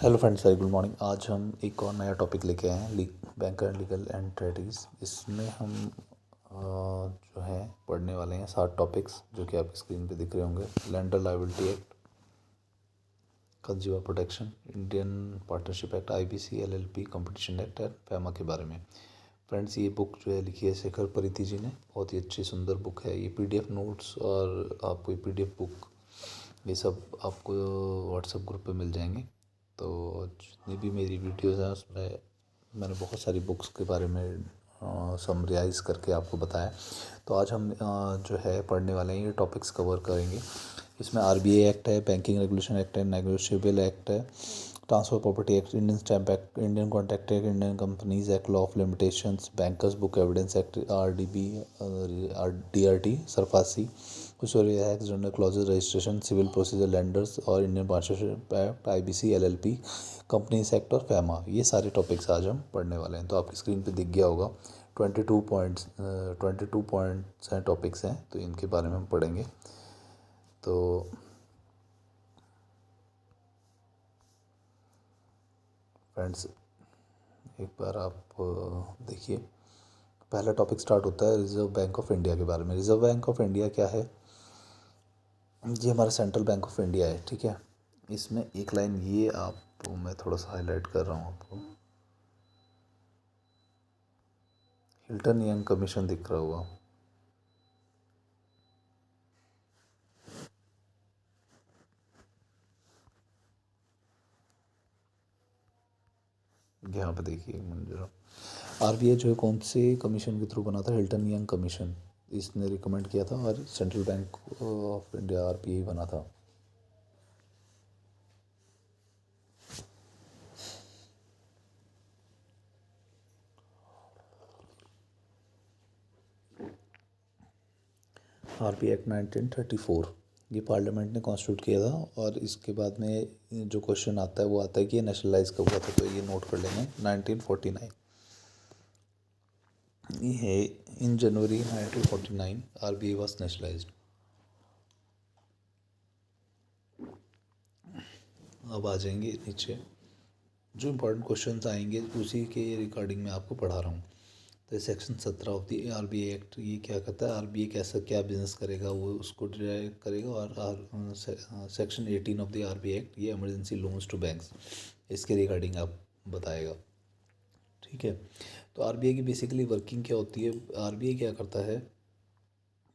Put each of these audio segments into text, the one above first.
Hello friends, very good morning. आज हम एक और नया टॉपिक लेके आए हैं, बैंकर लीगल एंटिटीज़। इसमें हम जो है पढ़ने वाले हैं 7 टॉपिक्स जो कि आपकी स्क्रीन पे दिख रहे होंगे। Lender liability act, consumer protection, Indian partnership act, IBC, LLP, competition act and FEMA के बारे में। फ्रेंड्स, ये बुक जो है लिखी है शेखर परिधि जी ने। बहुत ही अच्छी सुंदर बुक है। ये पीडीएफ नोट्स और आपको ये पीडीएफ बुक ये सब आपको व्हाट्सएप ग्रुप पे मिल जाएंगे। तो जितनी भी मेरी वीडियोस हैं उसमें मैंने बहुत सारी बुक्स के बारे में समराइज़ करके आपको बताया। तो आज हम जो है पढ़ने वाले हैं, ये टॉपिक्स कवर करेंगे। इसमें आरबीआई एक्ट है, बैंकिंग रेगुलेशन एक्ट है, नेगोशिएबल एक्ट है, transfer property act, Indian stamp act, Indian contract act, Indian companies act, law of limitations, bankers book evidence act, RDB, DRT, SARFAESI, कुशोरी act, general clauses, registration, civil procedure, lenders और Indian partnership act, IBC, LLP, companies act और FEMA. ये सारे topics आज हम पढ़ने वाले हैं। तो आपकी स्क्रीन पे दिख गया होगा 22 पॉइंट्स हैं, टॉपिक्स हैं, तो इनके बारे में हम पढ़ेंगे। तो फ्रेंड्स, एक बार आप देखिए, पहला टॉपिक स्टार्ट होता है रिजर्व बैंक ऑफ इंडिया के बारे में। रिजर्व बैंक ऑफ इंडिया क्या है? ये हमारा सेंट्रल बैंक ऑफ इंडिया है, ठीक है। इसमें एक लाइन ये आपको मैं थोड़ा सा हाईलाइट कर रहा हूँ आपको। हिल्टन यंग कमीशन दिख रहा होगा। यहाँ पे देखिए मंजूरा। आरबीआई जो है कौन से कमीशन के थ्रू बना था? हिल्टन यंग कमीशन, इसने रिकमेंड किया था और central bank of India RBI बना था। आरबीआई एक्ट 1934 ये पार्लियामेंट ने कॉन्स्टिट्यूट किया था। और इसके बाद में जो क्वेश्चन आता है वो आता है कि ये नेशनलाइज कब हुआ था, तो ये नोट कर लेंगे 1949। ये है इन जनवरी 1949 आरबीआई वाज नेशनलाइज्ड। अब आ जाएंगे नीचे, जो इम्पोर्टेंट क्वेश्चंस आएंगे उसी के रिगार्डिंग मैं आपको पढ़ा रहा हूँ। तो section 17 of the RBI act ये क्या कहता है? आरबीआई कैसा क्या बिजनेस करेगा वो उसको डिराइव करेगा। और section 18 of the RBI act ये इमरजेंसी लोन्स टू बैंक्स, इसके रिगार्डिंग आप बताएगा, ठीक है। तो आरबीआई की बेसिकली वर्किंग क्या होती है? आरबीआई क्या करता है,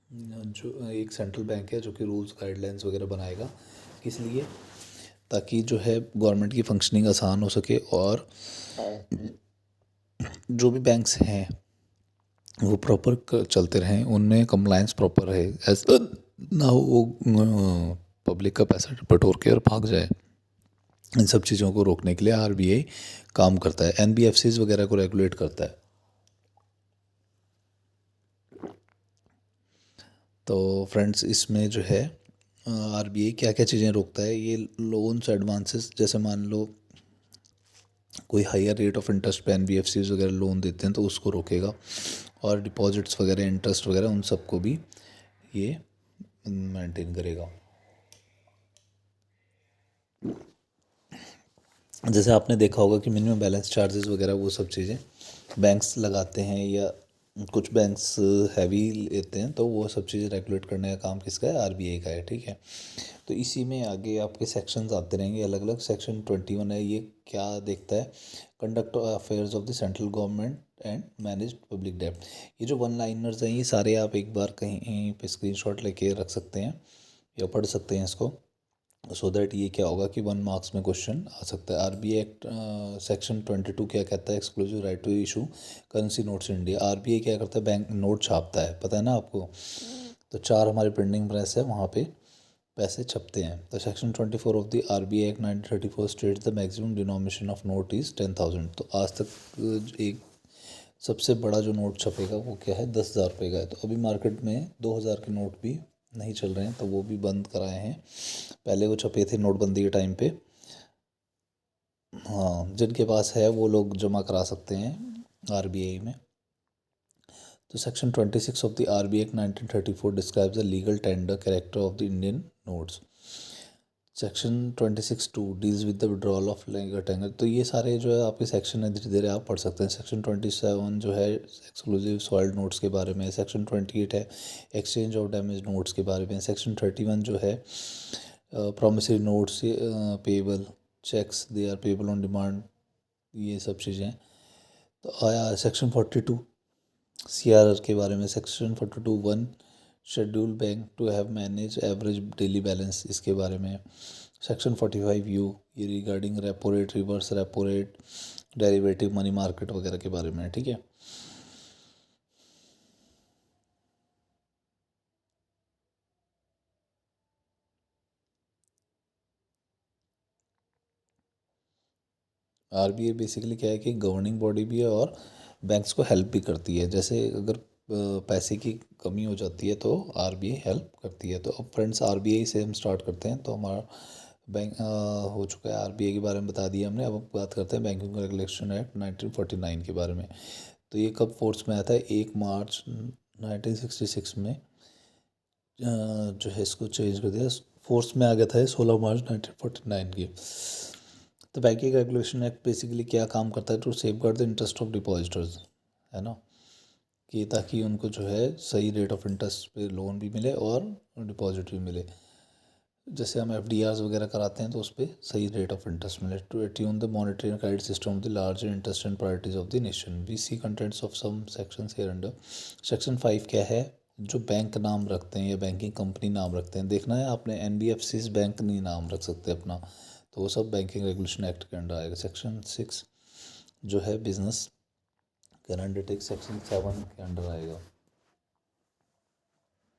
जो एक सेंट्रल बैंक है जो कि रूल्स गाइडलाइंस वगैरह बनाएगा। किस लिए? ताकि जो है गवर्नमेंट की फंक्शनिंग आसान हो सके और जो भी बैंक्स हैं वो प्रॉपर चलते रहें, उनमें कंप्लायंस प्रॉपर रहे, ऐसा ना हो वो पब्लिक का पैसा बटोर के और भाग जाए। इन सब चीज़ों को रोकने के लिए आरबीआई काम करता है। एनबीएफसीज वगैरह को रेगुलेट करता है। तो फ्रेंड्स, इसमें जो है आरबीआई क्या क्या चीज़ें रोकता है? ये लोन्स एडवांसेस, जैसे मान लो कोई हायर रेट ऑफ इंटरेस्ट पे एनबीएफसीज वगैरह लोन देते हैं तो उसको रोकेगा। और डिपॉजिट्स वगैरह, इंटरेस्ट वगैरह, उन सबको भी ये मेंटेन करेगा। जैसे आपने देखा होगा कि मिनिमम बैलेंस चार्जेस वगैरह वो सब चीज़ें बैंक्स लगाते हैं, या कुछ बैंक्स हैवी लेते हैं, तो वो सब चीज़ें रेगुलेट करने का काम किसका है? आरबीआई का है, ठीक है। तो इसी में आगे आपके सेक्शंस आते रहेंगे अलग अलग। सेक्शन 21 है, ये क्या देखता है? Conduct affairs of the central government and manage public डेब्ट। ये जो वन लाइनर्स हैं ये सारे आप एक बार कहीं पे स्क्रीनशॉट लेके रख सकते हैं या पढ़ सकते हैं इसको, सो दैट ये क्या होगा कि 1 मार्क्स में क्वेश्चन आ सकता है। आरबीआई एक्ट सेक्शन 22 क्या कहता है? Exclusive right to issue currency notes in India. RBI क्या करता है? बैंक नोट छापता है, पता है ना आपको। तो 4 हमारे प्रिंटिंग प्रेस है, वहाँ पे पैसे छपते हैं। तो section 24 of the RBI act 1934 states the maximum denomination of note is 10,000। तो आज तक एक सबसे बड़ा जो नोट छपेगा वो क्या है? 10,000 रुपये का है। तो अभी मार्केट में 2,000 के नोट भी नहीं चल रहे हैं, तो वो भी बंद कराए हैं। पहले वो छपे थे नोटबंदी के टाइम पे। हाँ, जिनके पास है वो लोग जमा करा सकते हैं आरबीआई में। तो section 26 of the RBI act 1934 describes the legal tender character of the Indian notes. Section 26(2) deals with the withdrawal of tender. तो ये सारे जो है आपके सेक्शन है, धीरे धीरे आप पढ़ सकते हैं। सेक्शन 27 जो है एक्सक्लूसिव सॉल्ड नोट्स के बारे में। सेक्शन 28 है एक्सचेंज ऑफ डैमेज नोट्स के बारे में। सेक्शन 31 जो है promissory notes, payable cheques they are payable on demand, ये सब चीज़ें। तो आया सेक्शन 42 CRR के बारे में। Section 42(1) schedule bank to have manage average daily balance, इसके बारे में। सेक्शन 45U ये regarding repo rate, reverse repo rate, derivative, money market वगैरह के बारे में, ठीक है। RBI बेसिकली क्या है कि गवर्निंग बॉडी भी है और बैंक्स को हेल्प भी करती है। जैसे अगर पैसे की कमी हो जाती है तो RBI हेल्प करती है। तो अब फ्रेंड्स RBI से हम स्टार्ट करते हैं। तो हमारा बैंक हो चुका है, RBI के बारे में बता दिया हमने। अब बात करते हैं बैंकिंग रेगुलेशन एक्ट 1949 के बारे में। तो ये कब फोर्स में आया था? 1 मार्च 1966 में जो है इसको चेंज कर दिया, फोर्स में आ गया था ये 16 मार्च 1949 की। तो बैंकिंग रेगुलेशन एक्ट बेसिकली क्या काम करता है? To safeguard the interest of depositors, है ना, कि ताकि उनको जो है सही रेट ऑफ इंटरेस्ट पे लोन भी मिले और डिपॉजिट भी मिले। जैसे हम FDRs वगैरह कराते हैं तो उस पर सही रेट ऑफ इंटरेस्ट मिले। To attune the monetary and credit system of the larger interest and priorities of the nation. We see contents of some sections hereunder. Section 5 क्या है? जो बैंक नाम रखते हैं या बैंकिंग कंपनी नाम रखते हैं, देखना है आपने NBFCs बैंक नहीं नाम रख सकते अपना, तो वो सब बैंकिंग रेगुलेशन एक्ट के अंडर आएगा। सेक्शन 6 जो है बिजनेस कैन अंडरटेक, सेक्शन 7 के अंडर आएगा,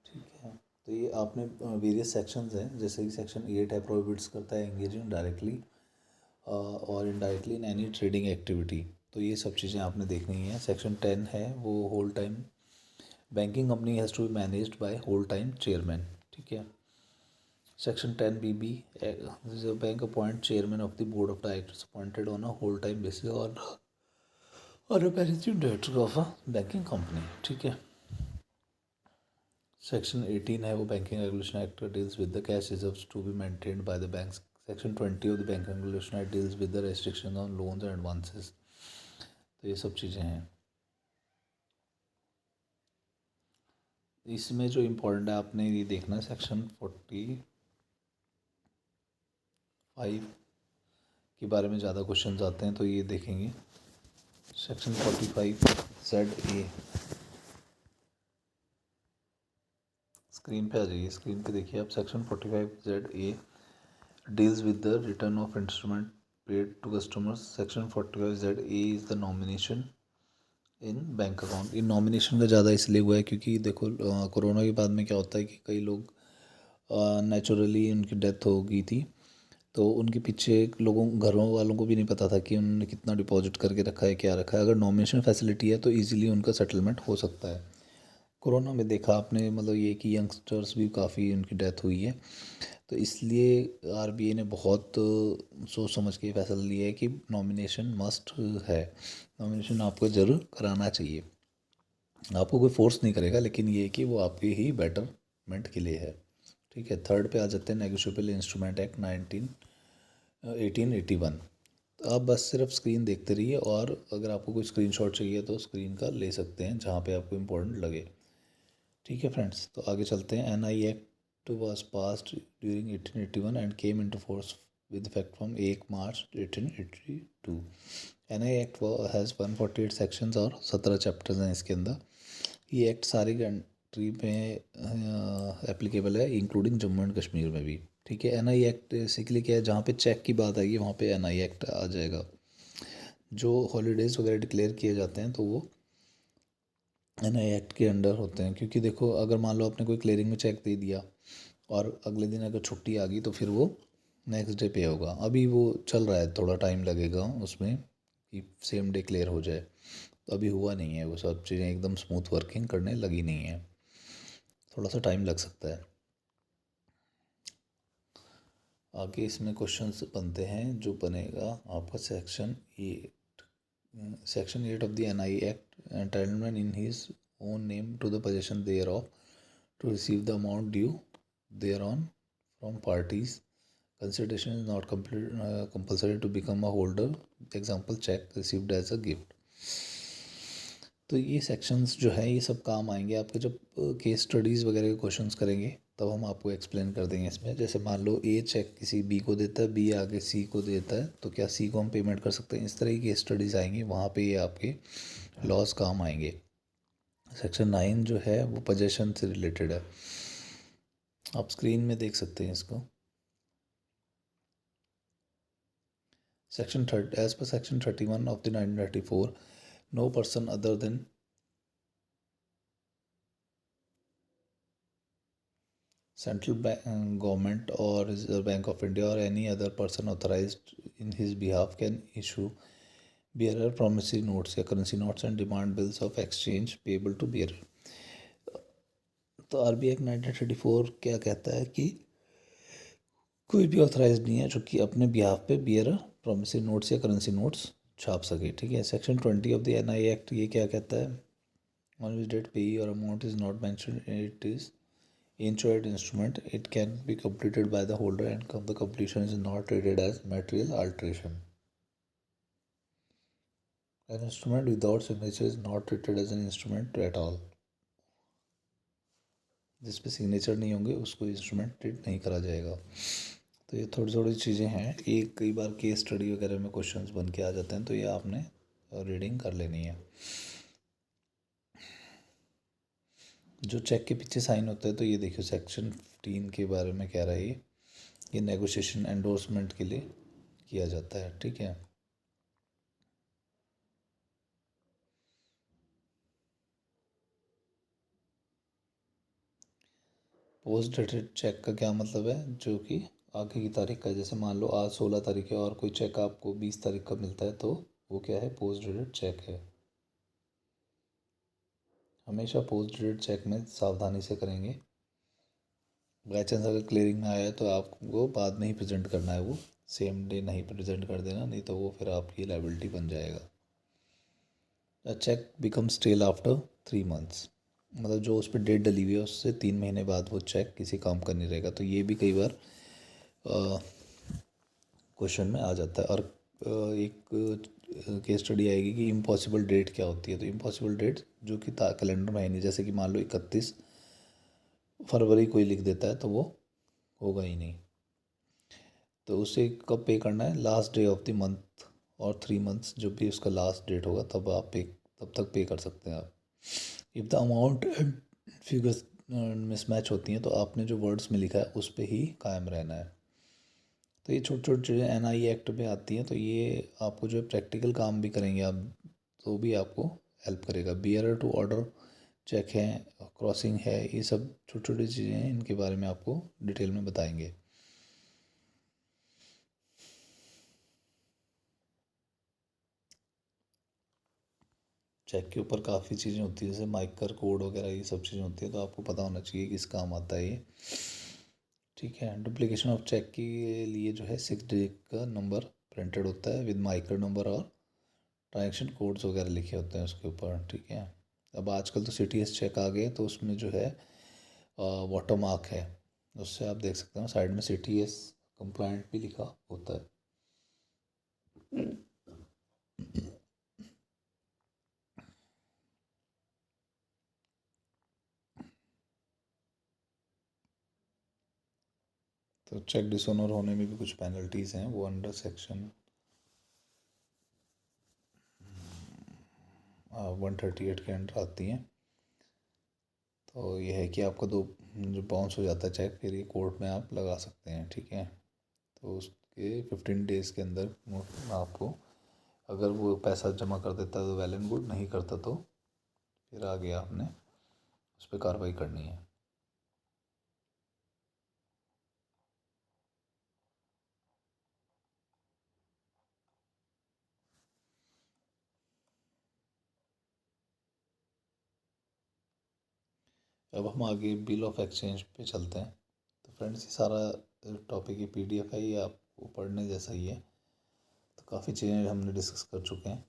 ठीक है। तो ये आपने वेरियस सेक्शंस हैं, जैसे कि सेक्शन 8 है प्रोहिबिट्स करता है एंगेजिंग डायरेक्टली और indirectly in any trading activity. तो ये सब चीज़ें आपने देखनी है। सेक्शन 10 है वो whole time banking company has to be managed by whole time chairman, ठीक है। Section 10BB bank appoint chairman of the board of directors appointed on a whole time basis और a managing director of a banking company, ठीक है। Section 18 है वो banking regulation act deals with the cash reserves to be maintained by the banks. Section 20 of the banking regulation act deals with the restriction on loans and advances. तो ये सब चीज़ें हैं। इसमें जो इम्पोर्टेंट है आपने ये देखना है, सेक्शन 45 के बारे में ज़्यादा क्वेश्चन आते हैं तो ये देखेंगे। सेक्शन 45ZA, स्क्रीन पे आ जाइए, स्क्रीन पे देखिए आप। Section 45ZA deals with the return of instrument paid to customers. Section 45ZA is the nomination in bank account. इन नॉमिनेशन का ज़्यादा इसलिए हुआ है क्योंकि देखो कोरोना के बाद में क्या होता है कि कई लोग नेचुरली उनकी डेथ हो गई थी, तो उनके पीछे लोगों घरों वालों को भी नहीं पता था कि उन्होंने कितना डिपॉजिट करके रखा है, क्या रखा है। अगर नॉमिनेशन फैसिलिटी है तो इजीली उनका सेटलमेंट हो सकता है। कोरोना में देखा आपने, मतलब ये कि यंगस्टर्स भी काफ़ी उनकी डेथ हुई है, तो इसलिए RBI ने बहुत सोच समझ के फैसला लिया है कि नॉमिनेशन मस्ट है। नॉमिनेशन आपको ज़रूर कराना चाहिए, आपको कोई फोर्स नहीं करेगा, लेकिन ये है कि वो आपके ही बेटरमेंट के लिए है, ठीक है। थर्ड पे आ जाते हैं नेगोशिएबल इंस्ट्रूमेंट एक्ट 1881। तो आप बस सिर्फ स्क्रीन देखते रहिए, और अगर आपको कोई स्क्रीनशॉट चाहिए तो स्क्रीन का ले सकते हैं जहाँ पे आपको इम्पोर्टेंट लगे, ठीक है फ्रेंड्स। तो आगे चलते हैं। NI act was passed during 1881 and came into force with effect from 1 March 1882। NI act has 148 sections और 17 चैप्टर्स हैं इसके अंदर। ये एक्ट सारी कंट्री में एप्लीकेबल है, इंक्लूडिंग जम्मू एंड कश्मीर में भी, ठीक है। NI एक्ट बेसिकली क्या है, जहाँ पे चेक की बात आएगी वहाँ पे NI एक्ट आ जाएगा। जो हॉलीडेज़ वगैरह डिक्लेयर किए जाते हैं तो वो NI एक्ट के अंडर होते हैं, क्योंकि देखो अगर मान लो आपने कोई क्लियरिंग में चेक दे दिया और अगले दिन अगर छुट्टी आ गई तो फिर वो नेक्स्ट डे पे होगा। अभी वो चल रहा है, थोड़ा टाइम लगेगा उसमें कि सेम डे क्लियर हो जाए, तो अभी हुआ नहीं है, वो सब चीज़ें एकदम स्मूथ वर्किंग करने लगी नहीं है, थोड़ा सा टाइम लग सकता है। आगे इसमें क्वेश्चंस बनते हैं, जो बनेगा आपका section 8 of the NI act entitlement in his own name to the possession thereof to receive the amount due thereon from parties consideration is not compulsory to become a holder, example cheque received as a gift. तो ये sections जो है ये सब काम आएंगे आपके जब केस स्टडीज़ वगैरह के क्वेश्चंस करेंगे, तब हम आपको एक्सप्लेन कर देंगे इसमें। जैसे मान लो ए चेक किसी बी को देता है, बी आगे सी को देता है, तो क्या सी को हम पेमेंट कर सकते हैं, इस तरह की केस स्टडीज़ आएंगी, वहाँ पे ये आपके लॉस काम आएंगे। सेक्शन 9 जो है वो पोजेशन से रिलेटेड है, आप स्क्रीन में देख सकते हैं इसको। Section 30 as per section 31 of the 1934, no person other than central government or Reserve Bank of India or any other person authorized in his behalf can issue bearer promissory notes या currency notes and demand bills of exchange payable to bearer। तो RBI act 1934 क्या कहता है कि कोई भी authorise नहीं है जो कि अपने बिहाफ पे बियरर प्रॉमिसरी नोट्स या करेंसी नोट्स छाप सके, ठीक है। Section 20 of the NI act ये क्या कहता है, ऑन विच डेट पे और amount is not mention it is insured instrument, it can be completed by the holder and the completion is not treated as material alteration। An instrument without signature is not treated as an instrument at all। जिस पे signature नहीं होंगे उसको instrument treat नहीं करा जाएगा। तो ये थोड़ी थोड़ी चीज़ें हैं, एक कई बार केस स्टडी वगैरह में क्वेश्चंस बन के आ जाते हैं, तो ये आपने रीडिंग कर लेनी है। जो चेक के पीछे साइन होता है, तो ये देखियो सेक्शन 15 के बारे में कह रहा है, ये नेगोशिएशन एंडोर्समेंट के लिए किया जाता है, ठीक है। पोस्ट डेटेड चेक का क्या मतलब है, जो कि आगे की तारीख का है। जैसे मान लो आज 16 तारीख है और कोई चेक आपको 20 तारीख का मिलता है, तो वो क्या है, पोस्ट डेटेड चेक है। हमेशा पोस्ट डेटेड चेक में सावधानी से करेंगे। बाई चांस अगर क्लियरिंग में आया है तो आपको बाद में ही प्रेजेंट करना है, वो सेम डे नहीं प्रेजेंट कर देना, नहीं तो वो फिर आपकी लाइबिलिटी बन जाएगा। A cheque become stale after 3 months, मतलब जो उस पर डेट डली हुई है उससे 3 महीने बाद वो चेक किसी काम का नहीं रहेगा। तो ये भी कई बार क्वेश्चन में आ जाता है। और एक केस स्टडी आएगी कि इम्पॉसिबल डेट क्या होती है। तो इम्पॉसिबल डेट जो कि कैलेंडर में है नहीं, जैसे कि मान लो 31 फरवरी कोई लिख देता है, तो वो होगा ही नहीं। तो उसे कब पे करना है, last day of the month और 3 मंथ्स जब भी उसका लास्ट डेट होगा तब आप पे, तब तक पे कर सकते हैं आप। If the amount and figures mismatch होती हैं, तो आपने जो वर्ड्स में लिखा है उस पर ही कायम रहना है। तो ये छोटी छोटी चीज़ें NI एक्ट में आती हैं, तो ये आपको जो है प्रैक्टिकल काम भी करेंगे आप, तो भी आपको हेल्प करेगा। बियरर टू ऑर्डर चेक है, क्रॉसिंग है, ये सब छोटी छोटी चीज़ें हैं, इनके बारे में आपको डिटेल में बताएंगे। चेक के ऊपर काफ़ी चीज़ें होती है, जैसे माइकर कोड वगैरह ये सब चीज़ें होती है, तो आपको पता होना चाहिए किस काम आता है ये, ठीक है। डुप्लीकेशन ऑफ चेक के लिए जो है 6 डिजिट का नंबर प्रिंटेड होता है विद माइकर नंबर और ट्रांजेक्शन कोड्स वगैरह लिखे होते हैं उसके ऊपर, ठीक है। अब आजकल तो CTS चेक आ गए, तो उसमें जो है वाटर मार्क है, उससे आप देख सकते हो साइड में CTS कंप्लाइंट भी लिखा होता है। तो चेक डिसऑनर होने में भी कुछ पेनल्टीज़ हैं, वो अंडर सेक्शन 138 के अंडर आती हैं। तो ये है कि आपका दो जो बाउंस हो जाता है चेक, फिर ये कोर्ट में आप लगा सकते हैं, ठीक है। तो उसके 15 डेज़ के अंदर आपको, अगर वो पैसा जमा कर देता है तो वेल एंड गुड, नहीं करता तो फिर आगे आपने उस पर कार्रवाई करनी है। अब हम आगे बिल ऑफ एक्सचेंज पे चलते हैं। तो फ्रेंड्स ये सारा टॉपिक ये PDF है, ये आपको पढ़ने जैसा ही है। तो काफ़ी चीज़ें हमने डिस्कस कर चुके हैं।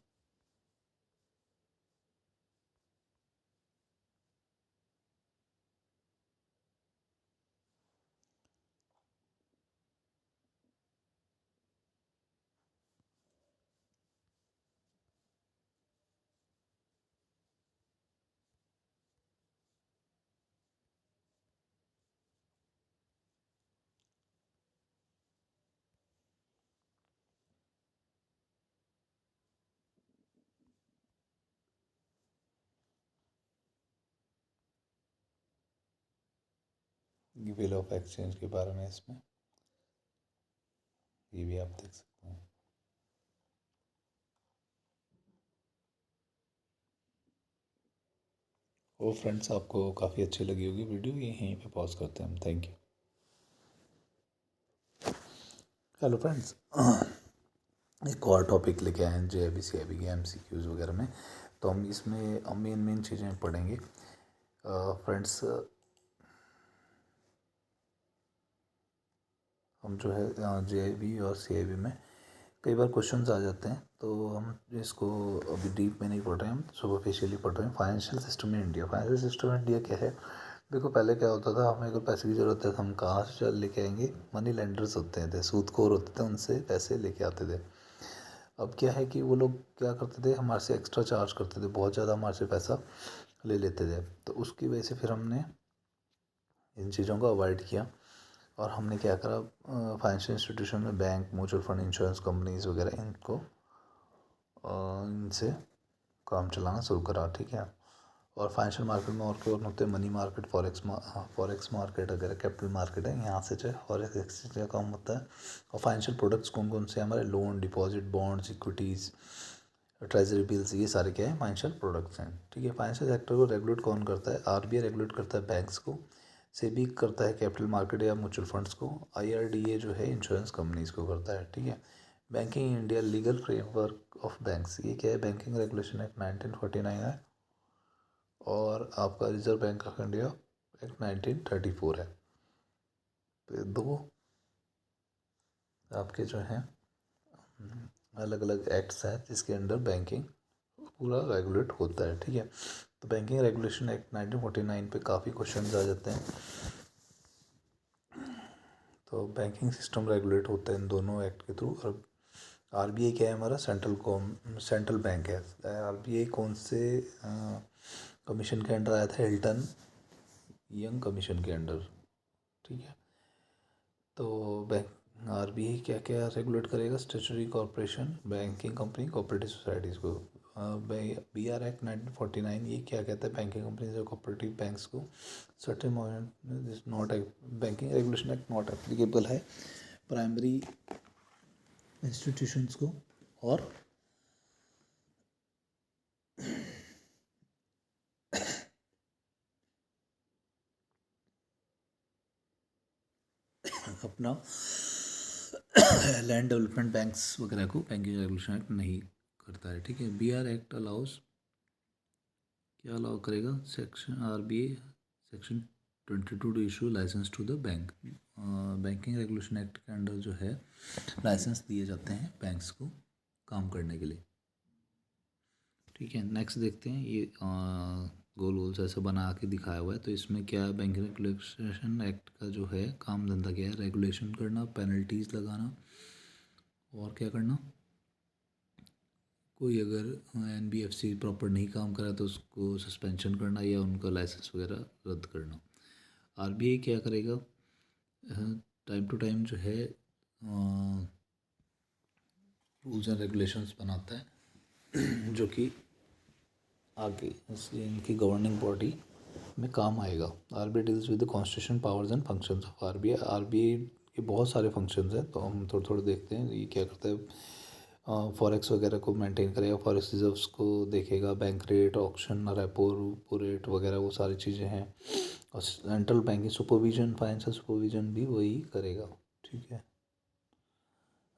बिल ऑफ एक्सचेंज के बारे में इसमें ये भी आप देख सकते हैं। ओ फ्रेंड्स, आपको काफ़ी अच्छी लगी होगी वीडियो, ये यहीं पे पॉज करते हैं हम। Thank you. हेलो फ्रेंड्स, एक और टॉपिक लेके आए हैं जे बी सी आई बी के MCQs वगैरह में। तो हम इसमें मेन मेन चीज़ें पढ़ेंगे फ्रेंड्स। हम जो है JIB और CIB में कई बार क्वेश्चंस आ जाते हैं, तो हम इसको अभी डीप में नहीं पढ़ रहे हैं, हम सुपरफिशियली पढ़ रहे हैं। Financial system in India. Financial system in India क्या है? देखो, पहले क्या होता था, हमें अगर पैसे की ज़रूरत है तो हम कहाँ से चल लेके आएंगे? मनी लेंडर्स होते थे, सूदखोर होते थे, उनसे पैसे लेके आते थे। अब क्या है कि वो लोग क्या करते थे, हमारे से एक्स्ट्रा चार्ज करते थे, बहुत ज़्यादा हमारे से पैसा ले लेते थे। तो उसकी वजह से फिर हमने इन चीज़ों को अवॉइड किया और हमने क्या करा, फाइनेंशियल इंस्टीट्यूशन में bank, mutual fund, insurance companies वगैरह इनको इनसे काम चलाना शुरू करा। ठीक है। और फाइनेंशियल मार्केट में और क्या होते हैं? मनी मार्केट, फॉरेक्स मार्केट वगैरह, कैपिटल मार्केट है, यहाँ से जो है फॉरेक्स एक्सचेंज का काम होता है। और फाइनेंशियल प्रोडक्ट्स कौन कौन से? हमारे loan, deposit, bonds, equities, treasury bills, ये सारे क्या है? फाइनेंशियल प्रोडक्ट्स हैं। ठीक है। फाइनेंशियल सेक्टर को रेगुलेट कौन करता है? RBI रेगुलेट करता है बैंक्स को। सेबी करता है कैपिटल मार्केट या म्यूचुअल फंड्स को। IRDA जो है इंश्योरेंस कंपनीज को करता है। ठीक है। Banking India legal framework of banks, ये क्या है? बैंकिंग रेगुलेशन एक्ट 1949 है। और आपका reserve bank of India act 1934 है। तो दो आपके जो हैं अलग अलग एक्ट्स हैं जिसके अंडर बैंकिंग पूरा रेगुलेट होता है। ठीक है। तो बैंकिंग रेगुलेशन एक्ट 1949 पे काफ़ी क्वेश्चंस आ जाते हैं। तो बैंकिंग सिस्टम रेगुलेट होता है इन दोनों एक्ट के थ्रू। और RBI क्या है? हमारा सेंट्रल बैंक है। RBI कौन से कमीशन के अंडर आया था? हिल्टन यंग कमीशन के अंडर। ठीक है। तो बैंक RBI क्या क्या रेगुलेट करेगा? Statutory corporation, banking company, cooperative societies को। BR एक्ट 1949 ये क्या कहता है? बैंकिंग कंपनीज और कोऑपरेटिव बैंक्स को certain moment not banking regulation act not applicable है प्राइमरी इंस्टीट्यूशंस को। और अपना लैंड डेवलपमेंट बैंक्स वगैरह को बैंकिंग रेगुलेशन एक्ट नहीं करता है। ठीक है। BR एक्ट अलाउस क्या अलाउ करेगा? Section RBI section 22 to issue licence to the bank. Banking regulation act के अंडर जो है लाइसेंस दिए जाते हैं बैंक्स को काम करने के लिए। ठीक है। नेक्स्ट देखते हैं, ये गोल गोल से ऐसे बना के दिखाया हुआ है। तो इसमें क्या है? बैंकिंग रेगुलेशन एक्ट का जो है काम धंधा क्या है? रेगुलेशन करना, पेनल्टीज लगाना, और क्या करना? कोई अगर NBFC प्रॉपर नहीं काम करा तो उसको सस्पेंशन करना या उनका लाइसेंस वगैरह रद्द करना। RBI क्या करेगा? टाइम टू टाइम जो है रूल्स एंड रेगुलेशंस बनाता है जो कि आगे इनकी गवर्निंग बॉडी में काम आएगा। RBI deals with the constitution powers and functions of RBI के बहुत सारे फंक्शंस हैं, तो हम थोड़े थोड़े देखते हैं ये क्या करता है। फॉरेक्स वगैरह को मेंटेन करेगा, फॉरेक्स रिजर्व्स को देखेगा, bank rate, auction, repo rate वगैरह वो सारी चीज़ें हैं। और central banking supervision, financial supervision भी वही करेगा। ठीक है।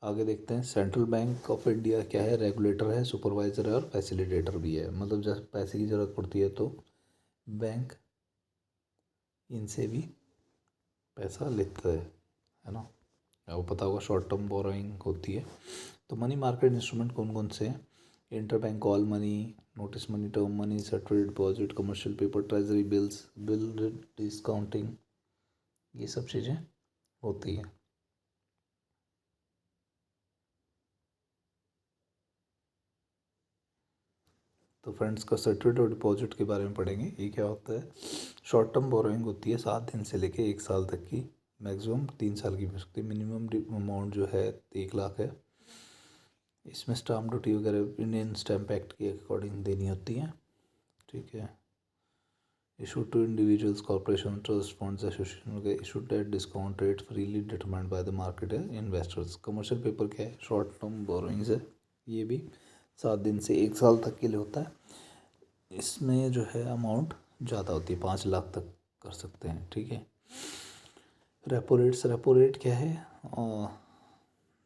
आगे देखते हैं, सेंट्रल बैंक ऑफ इंडिया क्या है? रेगुलेटर है, सुपरवाइजर है और फैसिलिटेटर भी है। मतलब जब पैसे की ज़रूरत पड़ती है तो बैंक इनसे भी पैसा लेता है ना। आपको पता होगा शॉर्ट टर्म बोरोइंग होती है। तो मनी मार्केट इंस्ट्रूमेंट कौन कौन से हैं? Inter bank call money, notice money, term money, settled deposit, commercial paper, treasury bills, bill discounting, ये सब चीज़ें होती हैं। तो फ्रेंड्स का सर्टिफिकेट और डिपॉजिट के बारे में पढ़ेंगे। ये क्या होता है? शॉर्ट टर्म बोरोइंग होती है 7 दिन से लेके 1 साल तक की, मैक्सिमम 3 साल की हो सकती है। मिनिमम अमाउंट जो है 1 लाख है। इसमें स्टाम्प ड्यूटी वगैरह इंडियन स्टैम्प एक्ट के अकॉर्डिंग देनी होती है। ठीक है। issued to individuals, corporations, trust funds, association वगैरह, issued at discount rate freely determined by the market investors. Commercial paper क्या है? शॉर्ट टर्म बोरोइंग्स है, ये भी 7 दिन से 1 साल तक के लिए होता है। इसमें जो है अमाउंट ज़्यादा होती है, 5 लाख तक कर सकते हैं, ठीक है। रेपो रेट क्या है?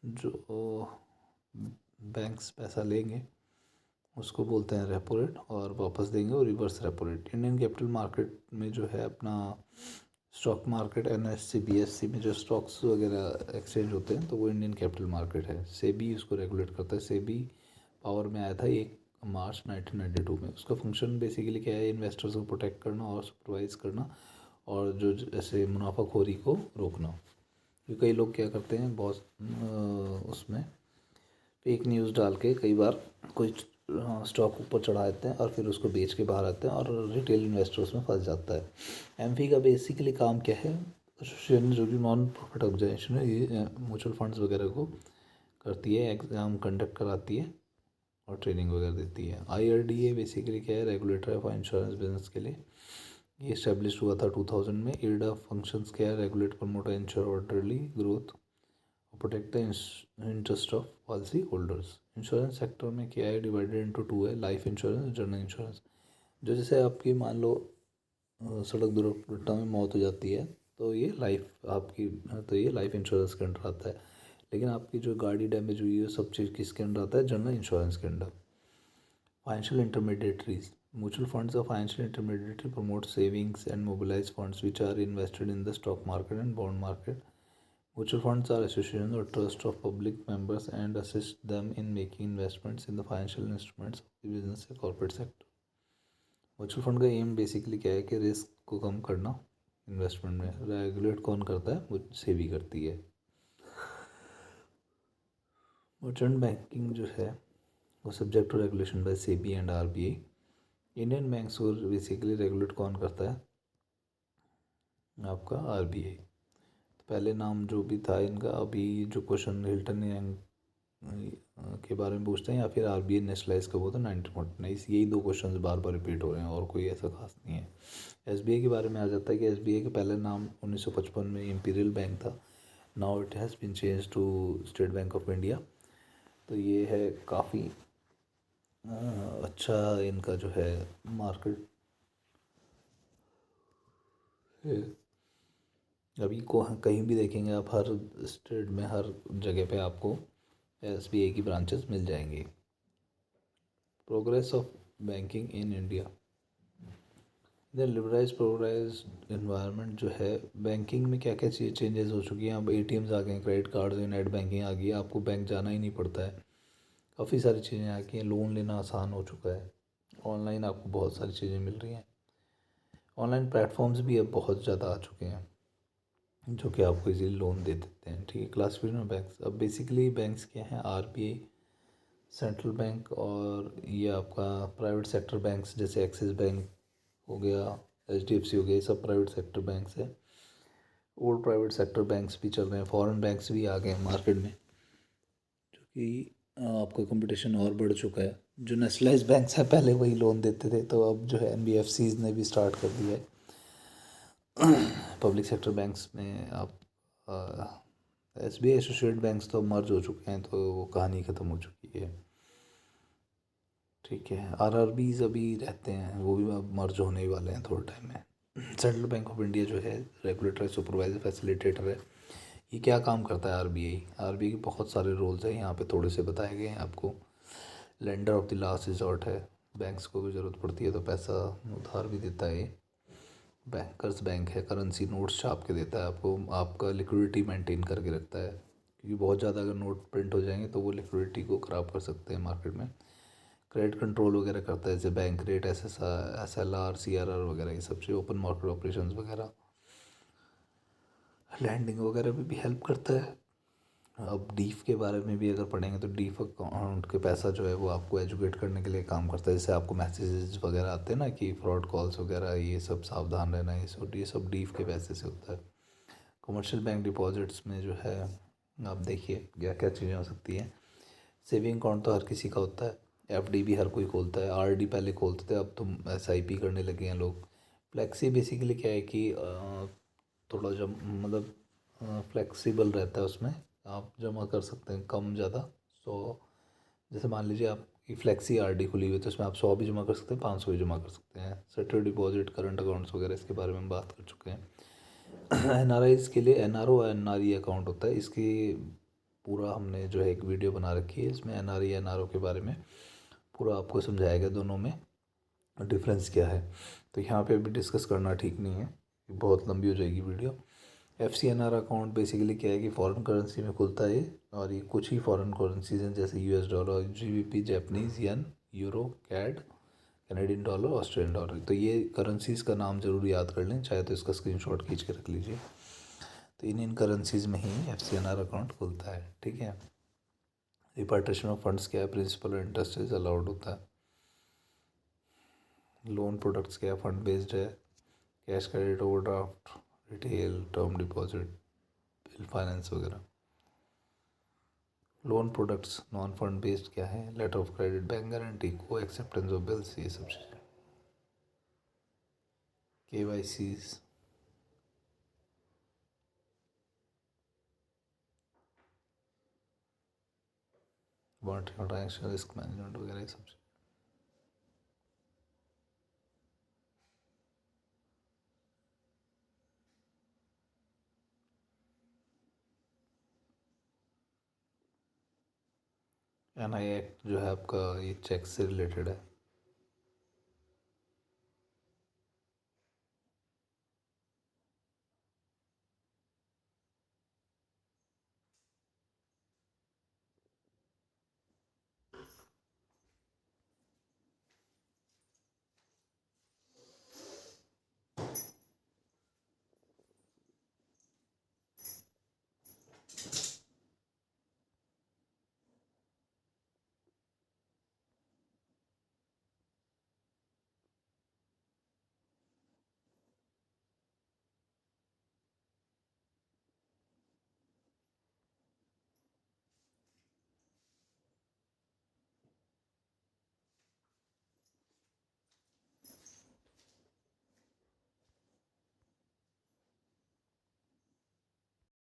जो बैंक्स पैसा लेंगे उसको बोलते हैं रेपो रेट, और वापस देंगे वो reverse repo rate. Indian capital market में जो है अपना स्टॉक मार्केट NSE BSE में जो स्टॉक्स वगैरह एक्सचेंज होते हैं तो वो इंडियन कैपिटल मार्केट है। सेबी उसको रेगुलेट करता है। सेबी पावर में आया था 1 मार्च 1992 में। उसका फंक्शन बेसिकली क्या है? इन्वेस्टर्स को प्रोटेक्ट करना और सुपरवाइज करना, और जो जैसे मुनाफाखोरी को रोकना। क्योंकि कई लोग क्या करते हैं, बहुत उसमें फेक न्यूज़ डाल के कई बार कोई स्टॉक ऊपर चढ़ा देते हैं और फिर उसको बेच के बाहर आते हैं और रिटेल इन्वेस्टर्स में फंस जाता है। एमफी का बेसिकली काम क्या है? एसोसिएशन जो भी नॉन प्रॉफिट ऑर्गेनाइजेशन है, ये म्यूचुअल फंड्स वगैरह को करती है, एग्ज़ाम कंडक्ट कराती है और ट्रेनिंग वगैरह देती है। IRDA बेसिकली क्या है? रेगुलेटर है फॉर इंश्योरेंस बिजनेस के लिए। ये इस्टेब्लिश हुआ था 2000 में। IRDA फंक्शंस क्या है? Regulate, promote, ensure orderly growth, protect the interest of policy holders. Insurance sector में क्या है? डिवाइडेड इनटू 2 है, लाइफ इंश्योरेंस, जनरल इंश्योरेंस। जो जैसे आपकी मान लो सड़क दुर्घटना में मौत हो जाती है तो ये लाइफ आपकी, तो ये लाइफ इंश्योरेंस के अंडर आता है। लेकिन आपकी जो गाड़ी डैमेज हुई है सब चीज़ किसके अंडर आता है? जनरल इंश्योरेंस के under. Financial intermediaries, mutual funds और financial intermediary promote savings and mobilise funds which are invested in the stock market and bond market. Mutual funds are associations or trusts of public members and assist them in making investments in the financial instruments of the business या corporate sector. Mutual fund का am basically क्या है कि risk को कम करना investment में। Regulate कौन करता है? वो सेबी करती है। मर्चेंट बैंकिंग जो है वो subject to regulation by SEBI and RBI. Indian banks को बेसिकली रेगुलेट कौन करता है? आपका RBI। पहले नाम जो भी था इनका, अभी जो क्वेश्चन हिल्टन के बारे में पूछते हैं या फिर RBI नेशनलाइज कब होता है? 1949। यही 2 क्वेश्चन बार बार रिपीट हो रहे हैं और कोई ऐसा खास नहीं है। SBI के बारे में आ जाता है कि SBI का पहला नाम 1955 में इंपीरियल बैंक था। Now it has been change to State Bank of India. तो ये है काफ़ी अच्छा इनका जो है मार्केट है। अभी को कहीं भी देखेंगे आप, हर स्टेट में हर जगह पे आपको SBI की ब्रांचेस मिल जाएंगी। Progress of banking in India. इधर लिबरलाइज प्रोग्रेस इन्वायरमेंट जो है, बैंकिंग में क्या क्या चीज़ चेंजेस हो चुकी हैं। अब ATMs आ गए हैं, क्रेडिट कार्ड्स हैं, नेट बैंकिंग आ गई है, आपको बैंक जाना ही नहीं पड़ता है। काफ़ी सारी चीज़ें आ गई हैं, लोन लेना आसान हो चुका है, ऑनलाइन आपको बहुत सारी चीज़ें मिल रही हैं। ऑनलाइन प्लेटफॉर्म्स भी अब बहुत ज़्यादा आ चुके हैं जो कि आपको इजीली लोन दे देते हैं, ठीक है। क्लासिफिकेशन ऑफ बैंक्स, अब बेसिकली बैंक्स क्या हैं? RBI, सेंट्रल बैंक, और ये आपका प्राइवेट सेक्टर बैंक्स जैसे एक्सिस बैंक हो गया, HDFC हो गया, ये सब प्राइवेट सेक्टर बैंक्स है। ओल्ड प्राइवेट सेक्टर बैंक्स भी चल रहे हैं, फॉरेन बैंक्स भी आ गए हैं मार्केट में, जो कि आपका कंपटीशन और बढ़ चुका है। जो नेशनलाइज बैंक्स हैं पहले वही लोन देते थे, तो अब जो है NBFCs ने भी स्टार्ट कर दिया है। पब्लिक सेक्टर बैंक्स में आप SBI एसोसिएट बैंक्स तो मर्ज हो चुके हैं, तो वो कहानी ख़त्म हो चुकी है, ठीक है। RRBs अभी रहते हैं, वो भी अब मर्ज होने ही वाले हैं थोड़े टाइम में। सेंट्रल बैंक ऑफ इंडिया जो है रेगुलेटर, सुपरवाइजर, फैसिलिटेटर है। ये क्या काम करता है? RBI के बहुत सारे रोल्स हैं, यहाँ पे थोड़े से बताए गए हैं आपको। Lender of the last resort है, बैंक्स को भी ज़रूरत पड़ती है तो पैसा उधार भी देता है। बैंकर्स बैंक है, करेंसी नोट्स छाप के देता है आपको, आपका लिक्विडिटी मेंटेन करके रखता है, क्योंकि बहुत ज़्यादा अगर नोट प्रिंट हो जाएंगे तो वो लिक्विडिटी को ख़राब कर सकते हैं मार्केट में। क्रेडिट कंट्रोल वगैरह करता है, जैसे बैंक रेट, SLR, CRR वगैरह, ये सब चीज़, ओपन मार्केट ऑपरेशंस वगैरह, लैंडिंग वगैरह में भी हेल्प करता है। अब डीफ के बारे में भी अगर पढ़ेंगे तो डीफ अकाउंट के पैसा जो है वो आपको एजुकेट करने के लिए काम करता है। जैसे आपको मैसेजेस वगैरह आते हैं ना कि फ्रॉड कॉल्स वगैरह, ये सब सावधान रहना, ये सब डीफ के पैसे से होता है। कमर्शियल बैंक डिपॉजिट्स में जो है आप देखिए क्या क्या चीज़ें हो सकती हैं। सेविंग अकाउंट तो हर किसी का होता है, FD भी हर कोई खोलता है। RD पहले खोलते थे, अब तो SIP करने लगे हैं लोग। फ्लेक्सी बेसिकली क्या है कि थोड़ा जब मतलब फ्लेक्सिबल रहता है, उसमें आप जमा कर सकते हैं कम ज़्यादा। सो जैसे मान लीजिए आपकी फ्लेक्सी आरडी खुली हुई है, तो इसमें आप 100 भी जमा कर सकते हैं, 500 भी जमा कर सकते हैं। सिक्योर डिपॉजिट, करंट अकाउंट्स वगैरह इसके बारे में हम बात कर चुके हैं। एनआरआईज़ के लिए एनआरओ और एनआरई अकाउंट होता है, इसकी पूरा हमने जो है एक वीडियो बना रखी है, इसमें एनआरई एनआरओ के बारे में पूरा आपको समझाया गया, दोनों में डिफरेंस क्या है। तो यहाँ पे अभी डिस्कस करना ठीक नहीं है, बहुत लंबी हो जाएगी वीडियो। FCNR अकाउंट बेसिकली क्या है कि फ़ॉरेन करेंसी में खुलता है, और ये कुछ ही फ़ॉरेन करेंसीज हैं जैसे US dollar, GBP, Japanese yen, euro, CAD, Canadian dollar, Australian dollar. तो ये करेंसीज़ का नाम ज़रूर याद कर लें, चाहे तो इसका स्क्रीनशॉट खींच के रख लीजिए। तो इन करेंसीज़ में ही FCNR अकाउंट खुलता है, ठीक है। रिपार्टीशन ऑफ फंड्स क्या है, प्रिंसिपल और इंटरेस्ट इज अलाउड होता है। लोन प्रोडक्ट्स क्या है, फंड बेस्ड है, cash credit, overdraft, retail, term deposit, bill finance वगैरह। Loan products non fund based क्या है, letter of credit, bank guarantee, co acceptance of bills, ये सब चीज़ें। KYCs, monitoring transaction, risk management वगैरह, ये सब चीज़ें। NI एक्ट जो है आपका, ये चेक से रिलेटेड है।